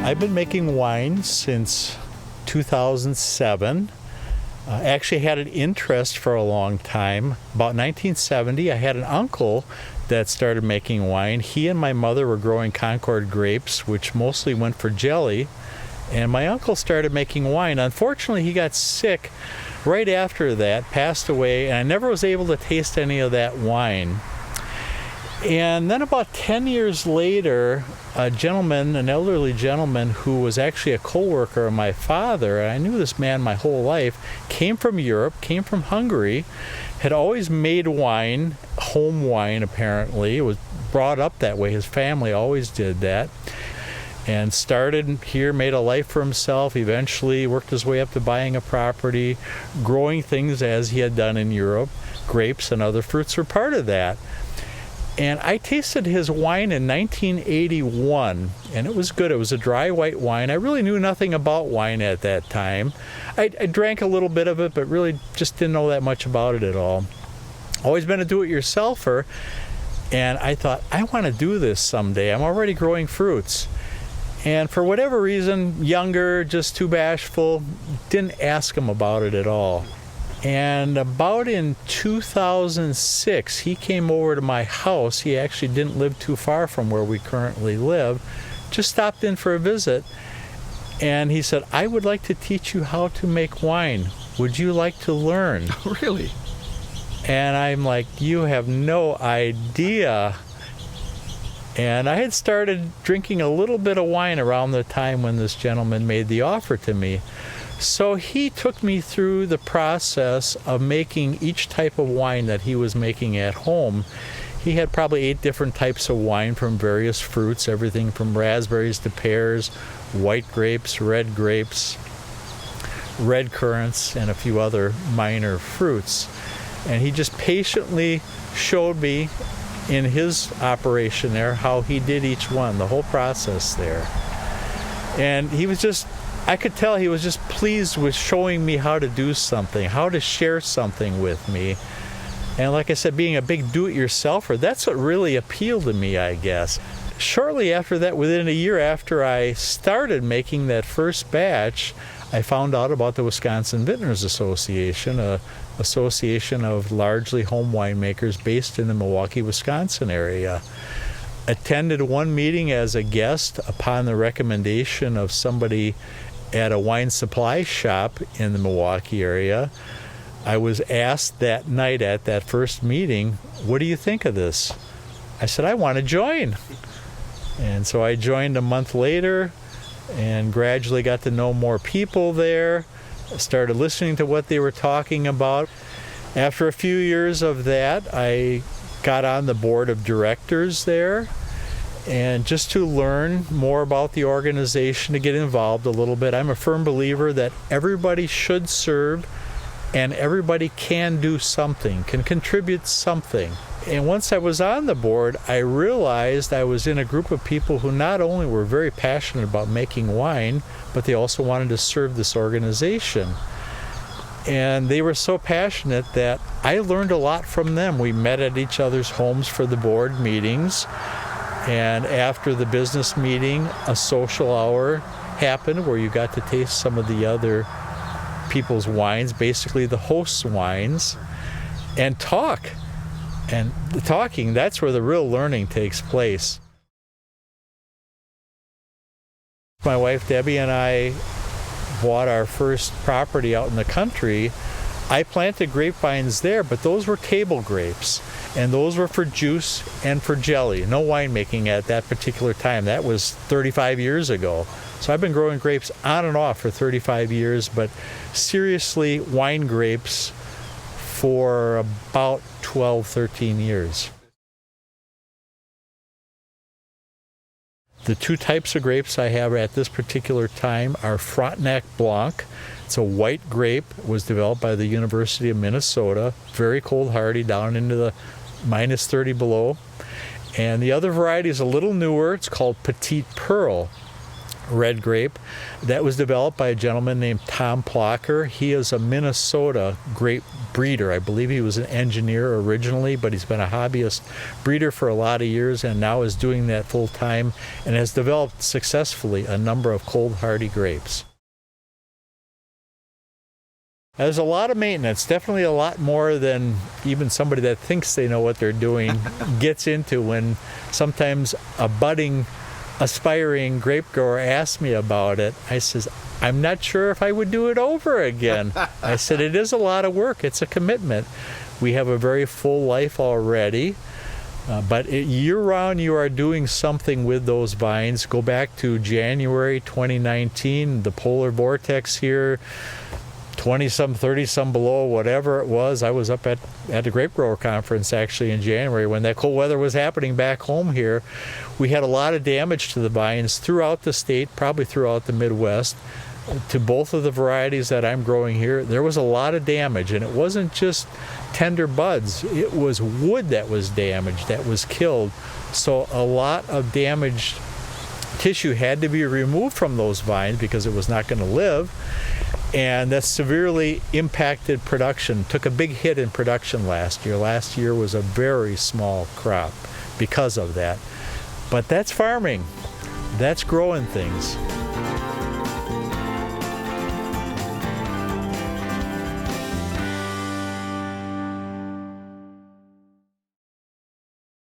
I've been making wine since 2007. I actually had an interest for a long time. About 1970, I had an uncle that started making wine. He and my mother were growing Concord grapes, which mostly went for jelly. And my uncle started making wine. Unfortunately, he got sick right after that, passed away, and I never was able to taste any of that wine. And then about 10 years later, a gentleman, an elderly gentleman who was actually a co-worker of my father, and I knew this man my whole life, came from Europe, came from Hungary, had always made wine, home wine apparently. It was brought up that way. His family always did that. And started here, made a life for himself, eventually worked his way up to buying a property, growing things as he had done in Europe. Grapes and other fruits were part of that. And I tasted his wine in 1981, and it was good. It was a dry white wine. I really knew nothing about wine at that time. I drank a little bit of it, but really just didn't know that much about it at all. Always been a do-it-yourselfer, and I thought, I want to do this someday. I'm already growing fruits. And for whatever reason, younger, just too bashful, didn't ask him about it at all. And about in 2006, he came over to my house. He actually didn't live too far from where we currently live. Just stopped in for a visit. And he said, I would like to teach you how to make wine. Would you like to learn? Really? And I'm like, you have no idea. And I had started drinking a little bit of wine around the time when this gentleman made the offer to me. So he took me through the process of making each type of wine that he was making at home. He had probably 8 different types of wine from various fruits, everything from raspberries to pears, white grapes, red currants, and a few other minor fruits. And he just patiently showed me in his operation there how he did each one, the whole process there. And he was just, I could tell he was just pleased with showing me how to do something, how to share something with me. And like I said, being a big do-it-yourselfer, that's what really appealed to me, I guess. Shortly after that, within a year after I started making that first batch, I found out about the Wisconsin Vintners Association, a association of largely home winemakers based in the Milwaukee, Wisconsin area. Attended one meeting as a guest upon the recommendation of somebody at a wine supply shop in the Milwaukee area. I was asked that night at that first meeting, what do you think of this? I said, I want to join. And so I joined a month later and gradually got to know more people there, started listening to what they were talking about. After a few years of that, I got on the board of directors there, and just to learn more about the organization, to get involved a little bit. I'm a firm believer that everybody should serve and everybody can do something, can contribute something. And once I was on the board, I realized I was in a group of people who not only were very passionate about making wine, but they also wanted to serve this organization. And they were so passionate that I learned a lot from them. We met at each other's homes for the board meetings. And after the business meeting, a social hour happened where you got to taste some of the other people's wines, basically the host's wines, and talk. And the talking, that's where the real learning takes place. My wife Debbie and I bought our first property out in the country. I planted grapevines there, but those were table grapes. And those were for juice and for jelly. No winemaking at that particular time. That was 35 years ago. So I've been growing grapes on and off for 35 years, but seriously, wine grapes for about 12, 13 years. The 2 types of grapes I have at this particular time are Frontenac Blanc. It's a white grape. It was developed by the University of Minnesota. Very cold hardy, down into the minus 30 below. And the other variety is a little newer. It's called Petite Pearl. red grape. That was developed by a gentleman named Tom Plocker. He is a Minnesota grape breeder. I believe he was an engineer originally, but he's been a hobbyist breeder for a lot of years and now is doing that full time and has developed successfully a number of cold hardy grapes. There's a lot of maintenance, definitely a lot more than even somebody that thinks they know what they're doing gets into. When sometimes a budding, aspiring grape grower asks me about it, I says, I'm not sure if I would do it over again. I said, it is a lot of work, it's a commitment. We have a very full life already, but year-round you are doing something with those vines. Go back to January 2019, the polar vortex here, 20-some, 30-some below, whatever it was. I was up at the Grape Grower Conference actually in January when that cold weather was happening back home here. We had a lot of damage to the vines throughout the state, probably throughout the Midwest. To both of the varieties that I'm growing here, there was a lot of damage, and it wasn't just tender buds. It was wood that was damaged, that was killed. So a lot of damaged tissue had to be removed from those vines because it was not going to live. And that severely impacted production, took a big hit in production last year. Last year was a very small crop because of that. But that's farming, that's growing things.